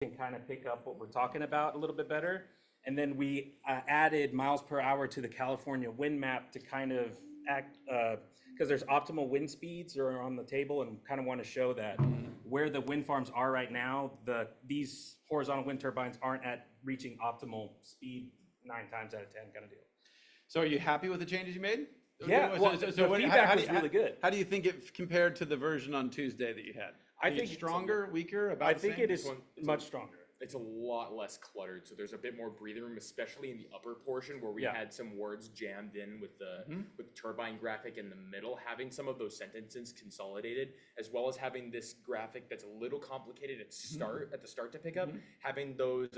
can kind of pick up what we're talking about a little bit better. And then we added miles per hour to the California wind map to kind of act, because there's optimal wind speeds are on the table, and kind of want to show that where the wind farms are right now, these horizontal wind turbines aren't at reaching optimal speed 9 times out of 10 kind of deal. So are you happy with the changes you made? Yeah, well, the feedback was really good. How do you think it compared to the version on Tuesday that you had? I think it's stronger, weaker, about I the think same? it is much stronger. It's a lot less cluttered, so there's a bit more breathing room, especially in the upper portion where we had some words jammed in with the turbine graphic in the middle. Having some of those sentences consolidated, as well as having this graphic that's a little complicated at the start to pick up, having those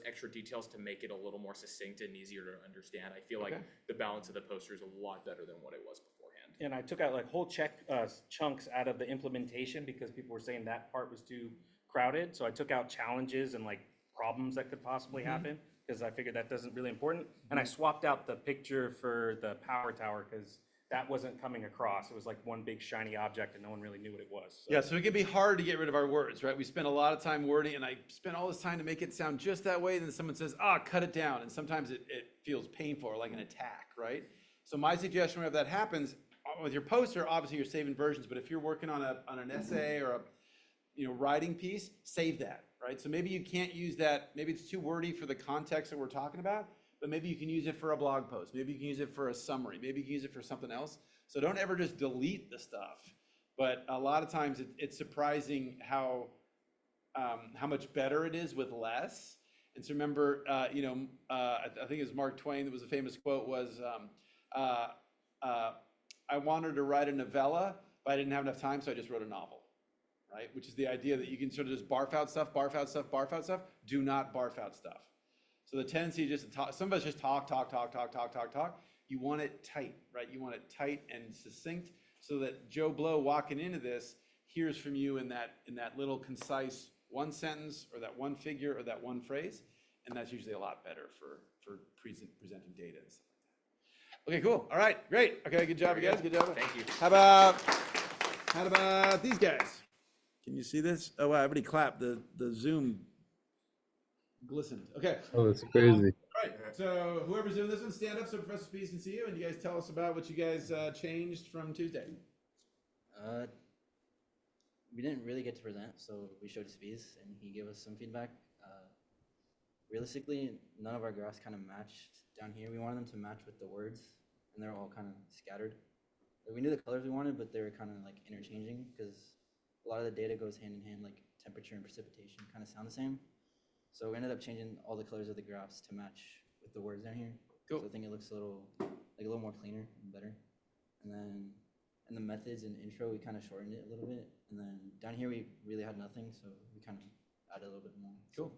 extra details to make it a little more succinct and easier to understand. I feel like the balance of the poster is a lot better than what it was beforehand. And I took out like whole chunks out of the implementation because people were saying that part was too crowded. So I took out challenges and like problems that could possibly happen because I figured that doesn't really important. And I swapped out the picture for the power tower because that wasn't coming across. It was like one big shiny object and no one really knew what it was. So. Yeah, so it can be hard to get rid of our words, right? We spend a lot of time wording, and I spend all this time to make it sound just that way. Then someone says, cut it down. And sometimes it feels painful or like an attack, right? So my suggestion whenever that happens, with your poster, obviously you're saving versions, but if you're working on an essay or a writing piece, save that, right? So maybe you can't use that, maybe it's too wordy for the context that we're talking about, but maybe you can use it for a blog post. Maybe you can use it for a summary. Maybe you can use it for something else. So don't ever just delete the stuff. But a lot of times it's surprising how much better it is with less. And so remember, I think it was Mark Twain, that was a famous quote was, I wanted to write a novella, but I didn't have enough time, so I just wrote a novel. Right? Which is the idea that you can sort of just barf out stuff, barf out stuff, barf out stuff. Do not barf out stuff. So the tendency just to talk, some of us just talk. You want it tight, right? You want it tight and succinct so that Joe Blow walking into this hears from you in that little concise one sentence or that one figure or that one phrase. And that's usually a lot better for presenting data and stuff like that. Okay, cool. All right, great. Okay, good job, you guys. Good job. Thank you. How about these guys? Can you see this? Oh, wow, everybody clapped. The Zoom glistened. Okay. Oh, that's crazy. All right, so whoever's doing this one, stand up so Professor Spies can see you, and you guys tell us about what you guys changed from Tuesday. We didn't really get to present, so we showed Spies, and he gave us some feedback. Realistically, none of our graphs kind of matched down here. We wanted them to match with the words, and they're all kind of scattered. We knew the colors we wanted, but they were kind of like interchanging because a lot of the data goes hand in hand, like temperature and precipitation kind of sound the same. So we ended up changing all the colors of the graphs to match with the words down here. Cool. So I think it looks a little more cleaner and better. And then in the methods and intro, we kind of shortened it a little bit. And then down here, we really had nothing, so we kind of added a little bit more. Cool,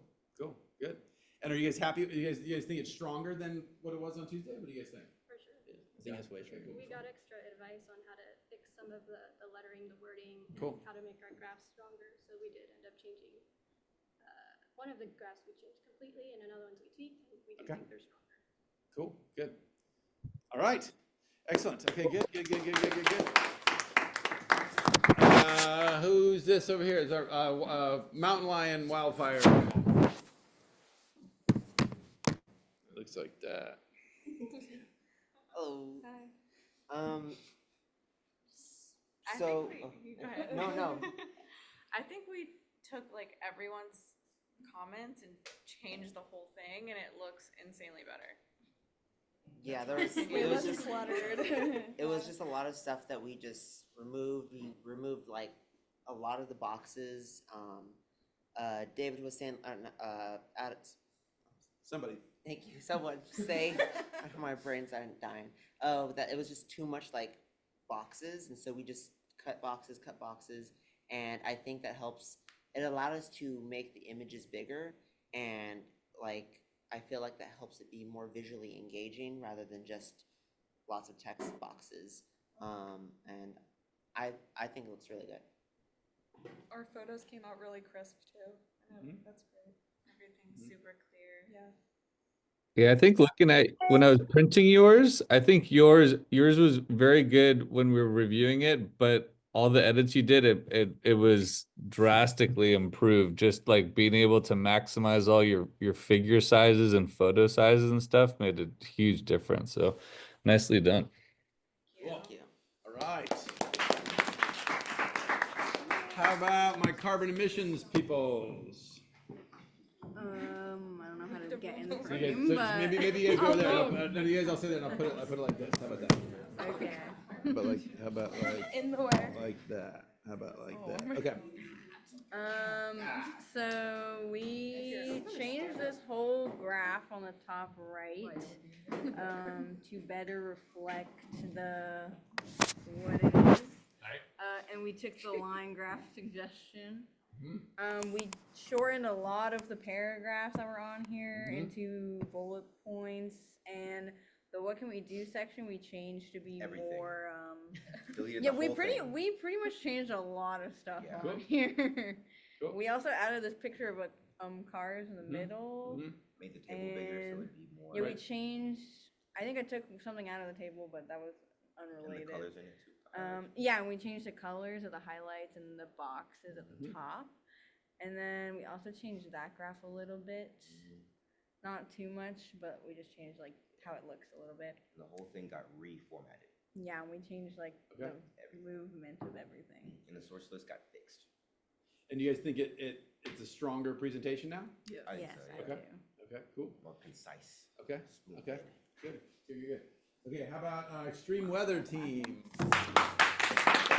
good. And are you guys happy? You guys think it's stronger than what it was on Tuesday? What do you guys think? For sure. I think it's way stronger. We got extra advice on how to fix some of the lettering, the wording, Cool. and how to make our graphs stronger. So we did end up changing. One of the graphs we changed completely, and another ones we tweaked, and we do think they're stronger. Cool, good. All right, excellent. Okay, good. Who's this over here? Is our mountain lion wildfire? It looks like that. Hello. Hi. So Go ahead. no. I think we took like everyone's comments and changed the whole thing, and it looks insanely better. Yeah, there was just cluttered. it was just a lot of stuff that we just removed. We removed like a lot of the boxes. David was saying, Somebody. thank you. Someone say, my brain's dying. Oh, that it was just too much like boxes, and so we just cut boxes, and I think that helps. It allowed us to make the images bigger, and like I feel like that helps it be more visually engaging rather than just lots of text boxes. And I think it looks really good. Our photos came out really crisp too. That's great. Everything's super clear. Yeah. Yeah, I think looking at when I was printing yours, I think yours was very good when we were reviewing it, but all the edits you did, it was drastically improved. Just like being able to maximize all your figure sizes and photo sizes and stuff made a huge difference. So nicely done. Thank you. All right. How about my carbon emissions peoples? I don't know how to get in the So you frame, guys, so but maybe you guys go there. I'll No, you guys, I'll say that. And I'll put it like this. How about that? okay. How about like In the way. like that? How about like that? Okay. So we changed this whole graph on the top right, to better reflect what it is. And we took the line graph suggestion. We shortened a lot of the paragraphs that were on here into bullet points, and the what can we do section we changed to be Everything. more, Deleted yeah, the we whole pretty thing. much changed a lot of stuff Yeah. on Cool. here. Cool. We also added this picture of cars in the middle. Made the table bigger so And- it'd be more. Yeah, we Right. changed. I think I took something out of the table, but that was And the unrelated. colors in it too. Yeah, and we changed the colors of the highlights and the boxes at the Mhm. top. And then we also changed that graph a little bit. Not too much, but we just changed like how it looks a little bit. And the whole thing got reformatted. Yeah, and we changed like Okay. the movement of everything. And the source list got fixed. And you guys think it's a stronger presentation now? I think Yes, so, I yeah. Okay. do. Okay. Cool. More concise. Okay. Smooth. Okay. Good. Good. Okay. How about extreme weather team?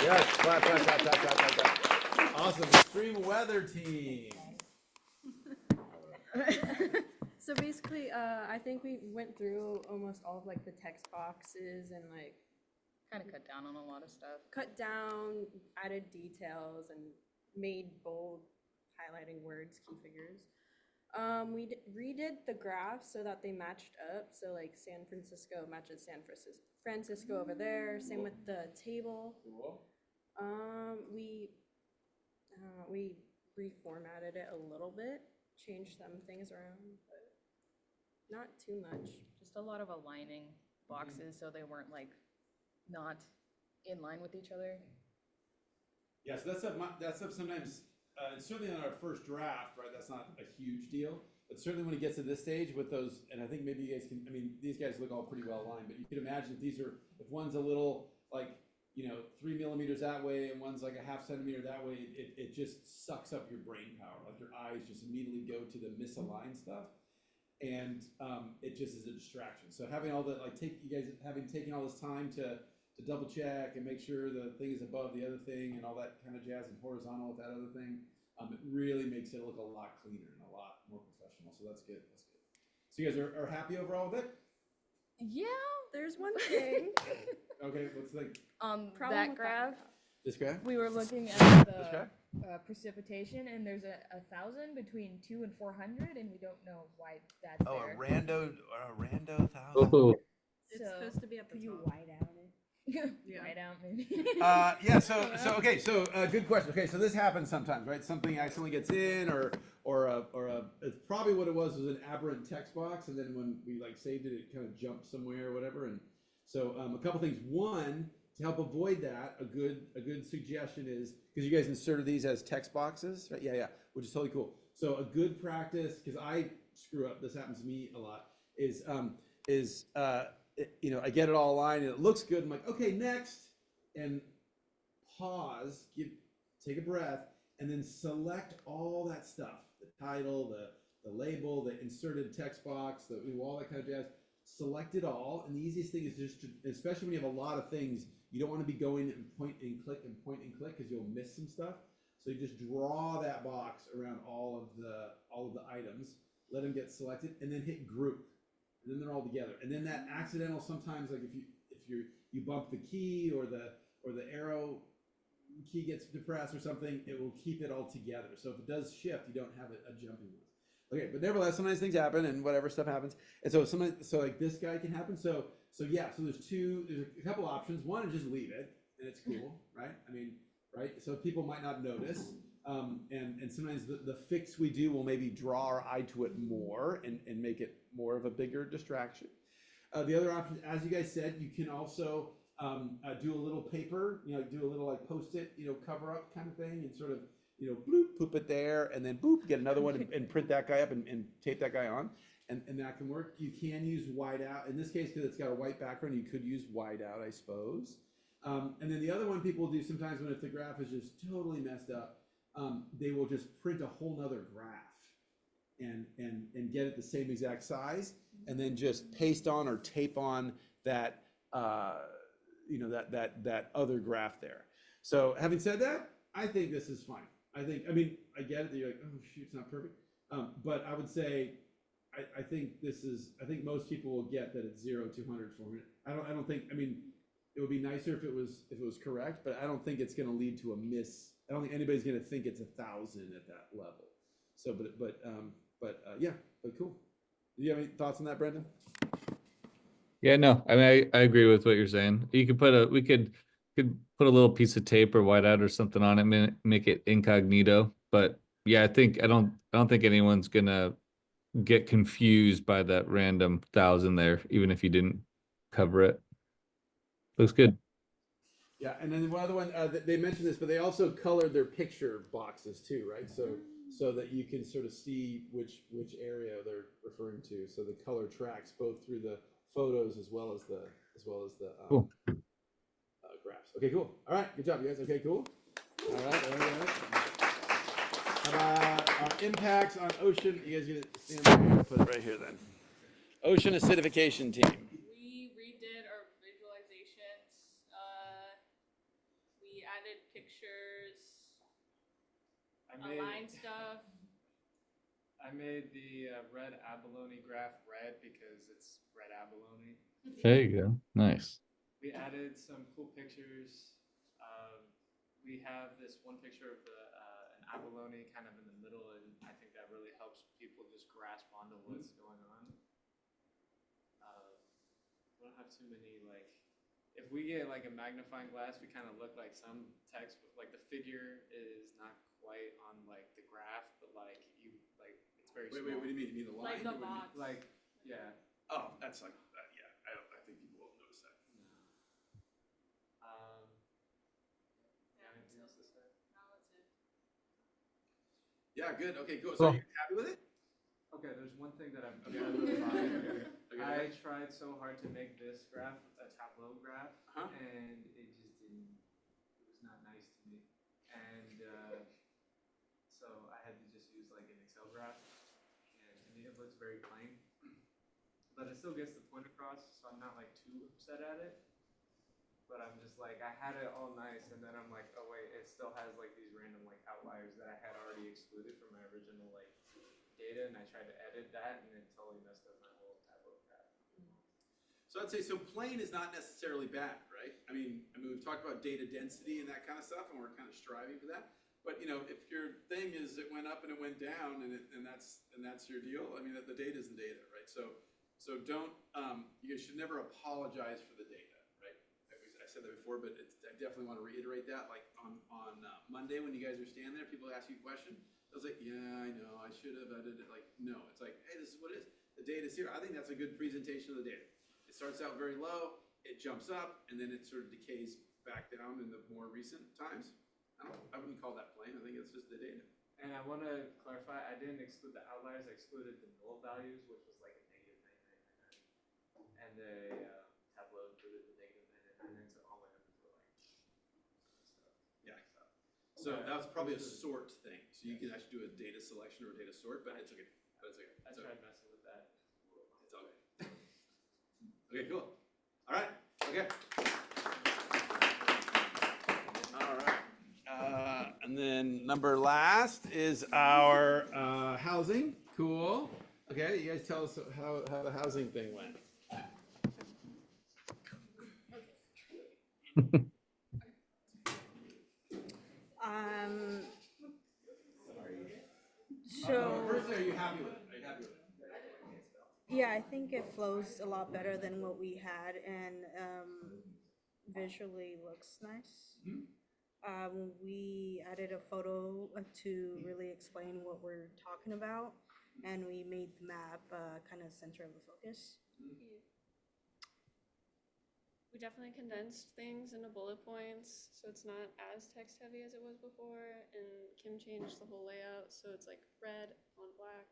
Yes. Clap, clap, clap, clap, clap, clap, clap. Awesome. Extreme weather team. So basically, I think we went through almost all of like the text boxes and like Kind of cut down on a lot of stuff. cut down, added details, and made bold highlighting words, key figures. We redid the graphs so that they matched up. So like San Francisco matches San Francisco over there. Same with the table. Cool. We reformatted it a little bit, changed some things around, but not too much. Just a lot of aligning boxes so they weren't like not in line with each other. Yeah, so that stuff sometimes, and certainly on our first draft, right, that's not a huge deal. But certainly when it gets to this stage with those, and I think maybe you guys can, I mean, these guys look all pretty well aligned, but you can imagine if one's a little like, 3 millimeters that way and one's like a half centimeter that way, it just sucks up your brain power. Like your eyes just immediately go to the misaligned stuff. And it just is a distraction. So having all the, having taken all this time to double check and make sure the thing is above the other thing and all that kind of jazz and horizontal with that other thing, it really makes it look a lot cleaner and a lot more professional. So that's good. That's good. So you guys are happy overall with it? Yeah. There's one thing. Okay, what's the On Problem that with graph, this guy? we were looking at This guy? the precipitation, and there's a 1,000 between 2 and 400, and we don't know why that's Oh, there. a rando thousand. Oh, It's So, supposed to be at the Could you top. white out it? Yeah. Right out, maybe. Yeah. So good question. Okay, so this happens sometimes, right? Something accidentally gets in, it's probably what it was an aberrant text box, and then when we saved it, it kind of jumped somewhere or whatever. And so a couple things. One, to help avoid that, a good suggestion is, because you guys inserted these as text boxes, right? Yeah, which is totally cool. So a good practice, because I screw up, this happens to me a lot, is I get it all aligned and it looks good. I'm like, okay, next, and pause, take a breath, and then select all that stuff: the title, the label, the inserted text box, all that kind of jazz. Select it all, and the easiest thing is just to, especially when you have a lot of things, you don't want to be going and point and click because you'll miss some stuff. So you just draw that box around all of the items, let them get selected, and then hit group. And then they're all together. And then that accidental, sometimes like if you bump the key or the arrow key gets depressed or something, it will keep it all together. So if it does shift, you don't have a jumping one. Okay, but nevertheless, sometimes things happen and whatever stuff happens. And so like this guy can happen. So there's a couple options. One is just leave it and it's cool, right? I mean, right? So people might not notice. And sometimes the fix we do will maybe draw our eye to it more and make it more of a bigger distraction. The other option, as you guys said, you can also do a little paper, do a little like Post-it, cover up kind of thing, and sort of, bloop, poop it there, and then boop, get another one and print that guy up and tape that guy on. And that can work. You can use whiteout. In this case, because it's got a white background, you could use whiteout, I suppose. And then the other one people do sometimes if the graph is just totally messed up, they will just print a whole nother graph and get it the same exact size, and then just paste on or tape on that that other graph there. So having said that, I think this is fine. I get it that you're like, oh shoot, it's not perfect. But I would say I think most people will get that it's 0, 200, 400. I don't think, it would be nicer if it was correct, but I don't think it's gonna lead to a miss. I don't think anybody's gonna think it's 1,000 at that level. So, yeah, but cool. Do you have any thoughts on that, Brendan? Yeah, no, I agree with what you're saying. You could we could put a little piece of tape or whiteout or something on it, make it incognito. But yeah, I don't think anyone's gonna get confused by that random 1,000 there, even if you didn't cover it. Looks good. Yeah, and then one other one, they mentioned this, but they also colored their picture boxes too, right? So that you can sort of see which area they're referring to. So the color tracks both through the photos as well as the Cool. graphs. Okay, cool. All right, good job, you guys. Okay, cool. All right. Our impacts on ocean. You guys gonna stand there? I'm gonna put it right here then. Ocean acidification team. We redid our visualizations. We added pictures, aligned stuff. I made the red abalone graph red because it's red abalone. There you go. Nice. We added some cool pictures. We have this one picture of an abalone kind of in the middle, and I think that really helps people just grasp onto what's going on. We don't have too many, if we get like a magnifying glass, we kind of look like some text, but like the figure is not quite on like the graph, but it's very small. Wait, what do you mean? You mean the line? Like the Or what do you mean? box. Yeah. Oh, that's like that. Yeah, I think people will notice that. Yeah, Anything else to say? no, that's it. Yeah, good. Okay, cool. Cool. So you're happy with it? Okay, there's one thing that I'm Okay. really fond of. Okay. I tried so hard to make this graph a Tableau graph, Uh-huh. and it just didn't. It was not nice to me, and so I had to just use like an Excel graph, and to me it looks very plain, but it still gets the point across, so I'm not like too upset at it. But I'm just like, I had it all nice, and then I'm like, oh wait, it still has like these random like outliers that I had already excluded from my original like data, and I tried to edit that, and it totally messed up my whole Tableau graph. So I'd say, so plain is not necessarily bad, right? I mean, we've talked about data density and that kind of stuff, and we're kind of striving for that. But if your thing is it went up and it went down, and that's your deal, I mean, the data is the data, right? So don't you should never apologize for the data, right? I said that before, but I definitely want to reiterate that. Like on Monday when you guys are standing there, people ask you a question. I was like, yeah, I know, I should have edited it. Like, no, it's like, hey, this is what it is. The data's here. I think that's a good presentation of the data. It starts out very low, it jumps up, and then it sort of decays back down in the more recent times. I wouldn't call that plain. I think it's just the data. And I want to clarify, I didn't exclude the outliers, I excluded the null values, which was like a -9999. And the Tableau included the -9999, so all went up into like stuff. Yeah. So that was probably a sort thing. So you can actually do a data selection or a data sort, but it's okay. But it's okay. I tried messing with that. It's all good. Okay, cool. All right. Okay. All right. And then number last is our housing. Cool. Okay, you guys tell us how the housing thing went. So. Firstly, are you happy with it? Are you happy with it? Yeah, I think it flows a lot better than what we had, and visually looks nice. We added a photo to really explain what we're talking about, and we made the map kind of center of the focus. we definitely condensed things into bullet points, so it's not as text heavy as it was before. And Kim changed the whole layout, so it's like red on black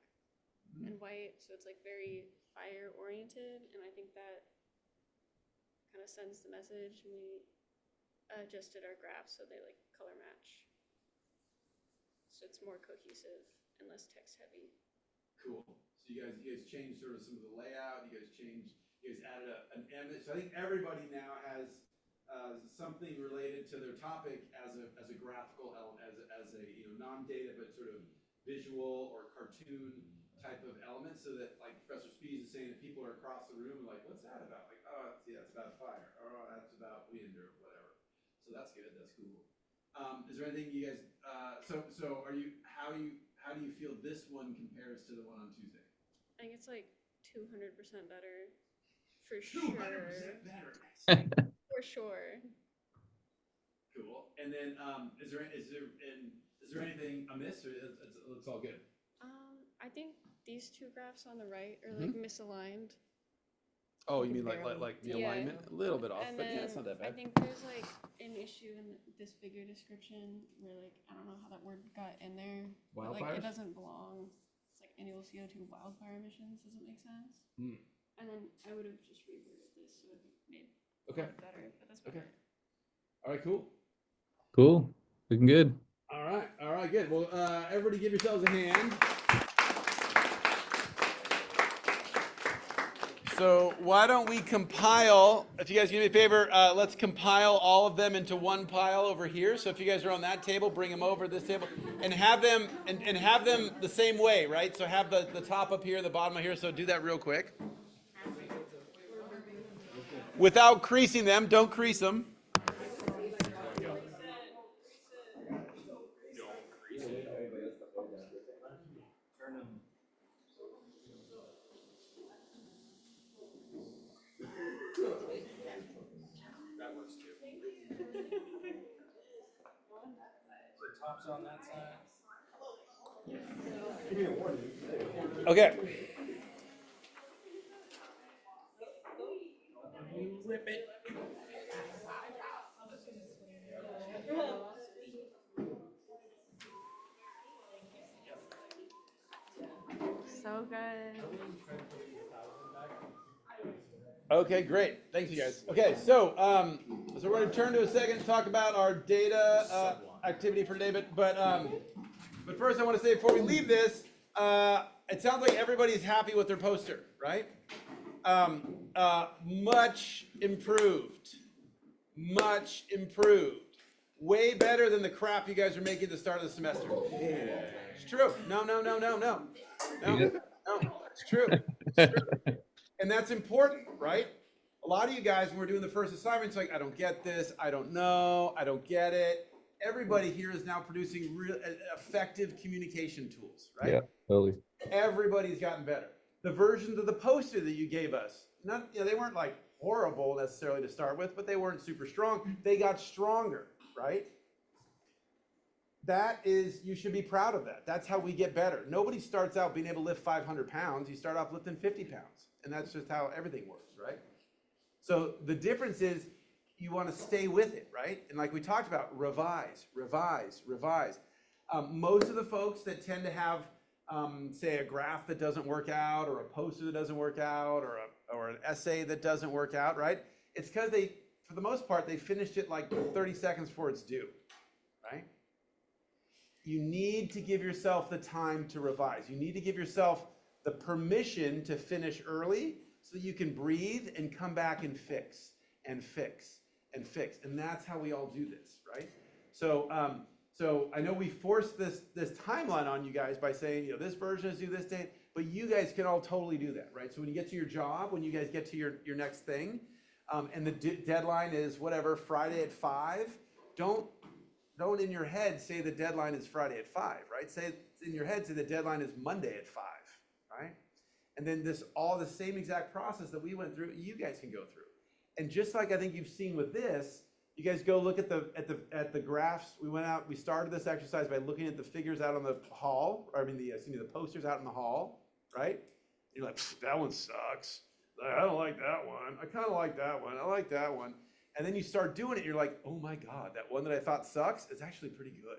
and white, so it's like very fire oriented. And I think that kind of sends the message. We adjusted our graphs so they like color match, so it's more cohesive and less text heavy. Cool. So you guys changed sort of some of the layout. You guys added an image. So I think everybody now has something related to their topic as a graphical element, as a non-data but sort of visual or cartoon type of element, so that like Professor Spees is saying that people are across the room and like, what's that about? Like, oh, it's about fire. Oh, that's about wind or whatever. So that's good. That's cool. Is there anything you guys? So are you? How do you feel this one compares to the one on Tuesday? I think it's like 200% better, for sure. 200% better. For sure. Cool. And then, is there anything amiss, or it's all good? I think these two graphs on the right are like misaligned. Oh, you mean Barely. like the Yeah. alignment, a little bit off, And but yeah, then it's not that I bad. think there's like an issue in this figure description where like, I don't know how that word got in there. But, like Wildfires? it doesn't belong. It's like annual CO2 wildfire emissions. Doesn't make sense. And then I would have just reworded this so it made Okay. it better, but that's better. All right, cool. Cool. Looking good. All right, good. Well, everybody give yourselves a hand. So why don't we compile, if you guys do me a favor, let's compile all of them into one pile over here. So if you guys are on that table, bring them over to this table and have them and have them the same way, right? So have the top up here, the bottom up here. So do that real quick. Without creasing them, don't crease them. Tops on that side. Okay. You rip it. So good. Okay, great. Thanks, you guys. Okay, so we're going to turn to a second and talk about our data activity for today. But first, I want to say before we leave this, it sounds like everybody's happy with their poster, right? Much improved. Much improved. Way better than the crap you guys were making at the start of the semester. Yeah. It's true. No. It's true. It's true. And that's important, right? A lot of you guys, when we're doing the first assignments, like, I don't get this, I don't know, I don't get it. Everybody here is now producing real effective communication tools, right? Yeah, totally. Everybody's gotten better. The versions of the poster that you gave us, they weren't like horrible necessarily to start with, but they weren't super strong. They got stronger, right? That is, you should be proud of that. That's how we get better. Nobody starts out being able to lift 500 pounds. You start off lifting 50 pounds. And that's just how everything works, right? So the difference is you want to stay with it, right? And like we talked about, revise. Most of the folks that tend to have, say, a graph that doesn't work out, or a poster that doesn't work out, or an essay that doesn't work out, right? It's because they, for the most part, they finished it like 30 seconds before it's due, right? You need to give yourself the time to revise. You need to give yourself the permission to finish early so that you can breathe and come back and fix and fix and fix. And that's how we all do this, right? So I know we forced this timeline on you guys by saying, this version is due this date, but you guys can all totally do that, right? So when you get to your job, when you guys get to your next thing, and the deadline is whatever, Friday at 5, don't in your head say the deadline is Friday at 5, right? Say in your head, say the deadline is Monday at 5. Right? And then all the same exact process that we went through, you guys can go through. And just like I think you've seen with this, you guys go look at the graphs. We started this exercise by looking at the figures out on the hall, or the posters out in the hall, right? You're like, that one sucks. I don't like that one. I kind of like that one. I like that one. And then you start doing it, you're like, oh my God, that one that I thought sucks is actually pretty good.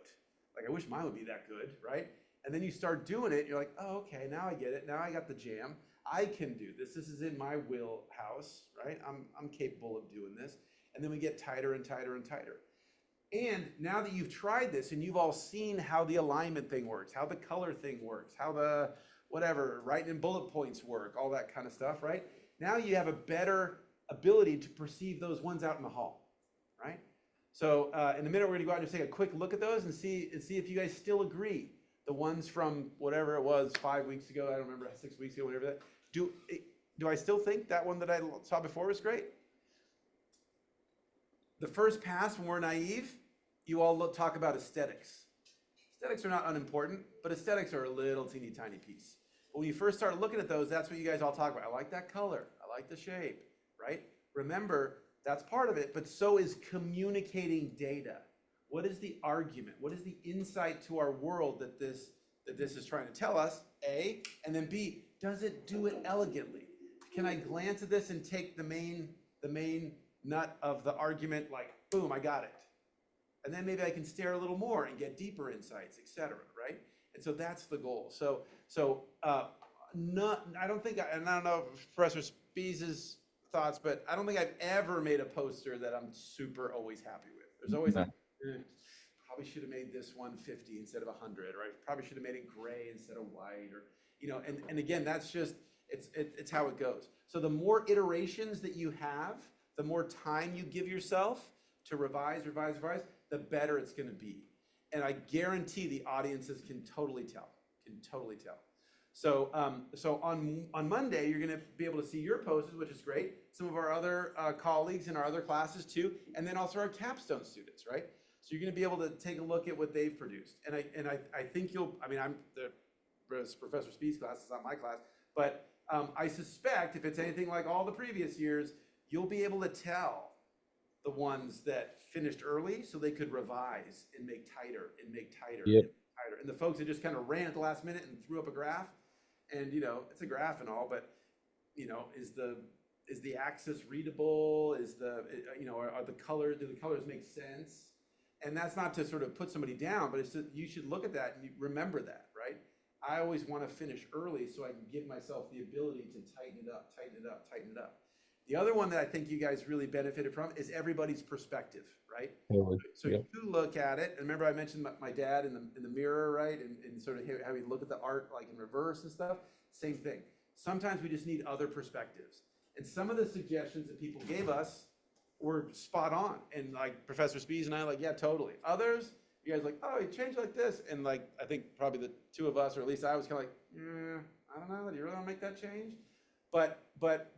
Like, I wish mine would be that good, right? And then you start doing it, you're like, oh, okay, now I get it. Now I got the jam. I can do this. This is in my wheelhouse, right? I'm capable of doing this. And then we get tighter and tighter and tighter. And now that you've tried this and you've all seen how the alignment thing works, how the color thing works, how the whatever, writing in bullet points work, all that kind of stuff, right? Now you have a better ability to perceive those ones out in the hall, right? So in a minute, we're gonna go out and just take a quick look at those and see if you guys still agree. The ones from whatever it was 5 weeks ago, I don't remember, 6 weeks ago, whatever that. Do I still think that one that I saw before was great? The first pass, when we're naive, you all talk about aesthetics. Aesthetics are not unimportant, but aesthetics are a little teeny tiny piece. But when you first start looking at those, that's what you guys all talk about. I like that color. I like the shape, right? Remember, that's part of it, but so is communicating data. What is the argument? What is the insight to our world that this is trying to tell us, A, and then B, does it do it elegantly? Can I glance at this and take the main nut of the argument, like, boom, I got it. And then maybe I can stare a little more and get deeper insights, etc. Right? And so that's the goal. I don't think, and I don't know Professor Spees' thoughts, but I don't think I've ever made a poster that I'm super always happy with. There's always like, probably should have made this 150 instead of 100, or I probably should have made it gray instead of white, or, you know, and again, that's just, it's how it goes. So the more iterations that you have, the more time you give yourself to revise, the better it's going to be. And I guarantee the audiences can totally tell, So, on Monday, you're going to be able to see your posters, which is great. Some of our other colleagues in our other classes too, and then also our capstone students, right? So you're going to be able to take a look at what they've produced. And I think I'm Professor Speed's class, it's not my class, but I suspect if it's anything like all the previous years, you'll be able to tell the ones that finished early so they could revise and make tighter and make tighter Yep. and tighter. And the folks that just kind of ran at the last minute and threw up a graph, and you know, it's a graph and all, but you know, is the axis readable? Is the, you know, do the colors make sense? And that's not to sort of put somebody down, but it's that you should look at that and you remember that, right? I always want to finish early so I can give myself the ability to tighten it up. The other one that I think you guys really benefited from is everybody's perspective, right? Totally. So Yep. you look at it, and remember I mentioned my dad in the mirror, right? And sort of how he look at the art like in reverse and stuff. Same thing. Sometimes we just need other perspectives. And some of the suggestions that people gave us were spot on. And like Professor Spees and I, like, yeah, totally. Others, you guys like, oh, you changed like this. And like, I think probably the two of us, or at least I was kind of like, I don't know, do you really want to make that change? But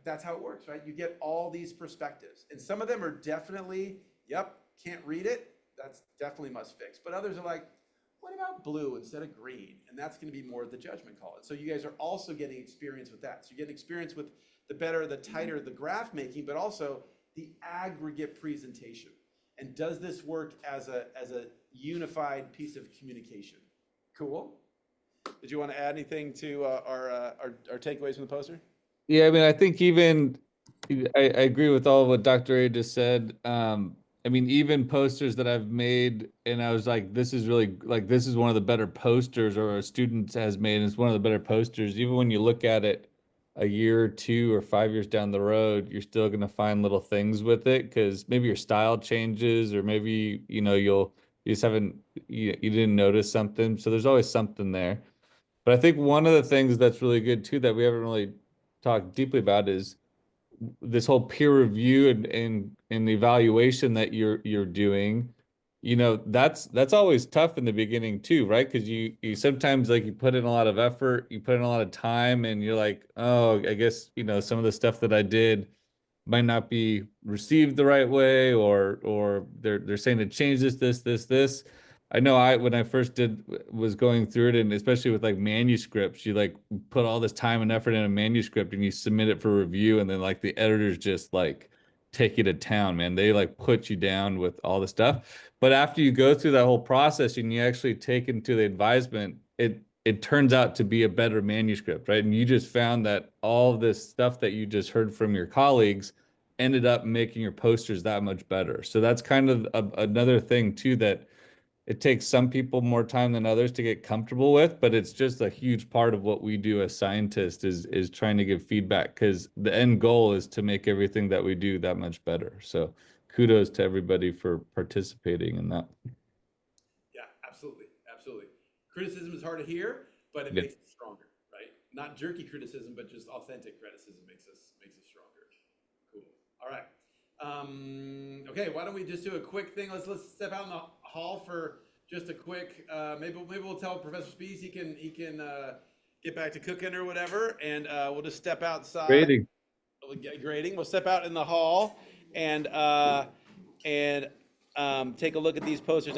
that's how it works, right? You get all these perspectives. And some of them are definitely, yep, can't read it. That's definitely must fix. But others are like, what about blue instead of green? And that's going to be more of the judgment call. And so you guys are also getting experience with that. So you're getting experience with the better, the tighter the graph making, but also the aggregate presentation. And does this work as a unified piece of communication? Cool. Did you want to add anything to our takeaways from the poster? Yeah, I mean, I think even I agree with all of what Dr. A just said. I mean, even posters that I've made, and I was like, this is really like, this is one of the better posters, or a student has made, and it's one of the better posters. Even when you look at it a year or 2 or 5 years down the road, you're still going to find little things with it, because maybe your style changes, or maybe, you know, you just haven't, you didn't notice something. So there's always something there. But I think one of the things that's really good too, that we haven't really talked deeply about, is this whole peer review and the evaluation that you're doing. You know, that's always tough in the beginning too, right? Because you sometimes, like, you put in a lot of effort, you put in a lot of time, and you're like, oh, I guess, you know, some of the stuff that I did might not be received the right way, or they're saying to change this. I know when I first was going through it, and especially with like manuscripts, you like put all this time and effort in a manuscript and you submit it for review, and then like the editors just like take you to town, man. They like put you down with all the stuff. But after you go through that whole process and you actually take into the advisement, it turns out to be a better manuscript, right? And you just found that all this stuff that you just heard from your colleagues ended up making your posters that much better. So that's kind of another thing too, that it takes some people more time than others to get comfortable with, but it's just a huge part of what we do as scientists is trying to give feedback, because the end goal is to make everything that we do that much better. So kudos to everybody for participating in that. Yeah, absolutely, absolutely. Criticism is hard to hear, but it Yeah. makes us stronger, right? Not jerky criticism, but just authentic criticism makes us stronger. Cool. All right. Okay, why don't we just do a quick thing? Let's step out in the hall for just a quick. Maybe we'll tell Professor Spees he can get back to cooking or whatever, and we'll just step outside. Grading. Grading. We'll step out in the hall and take a look at these posters.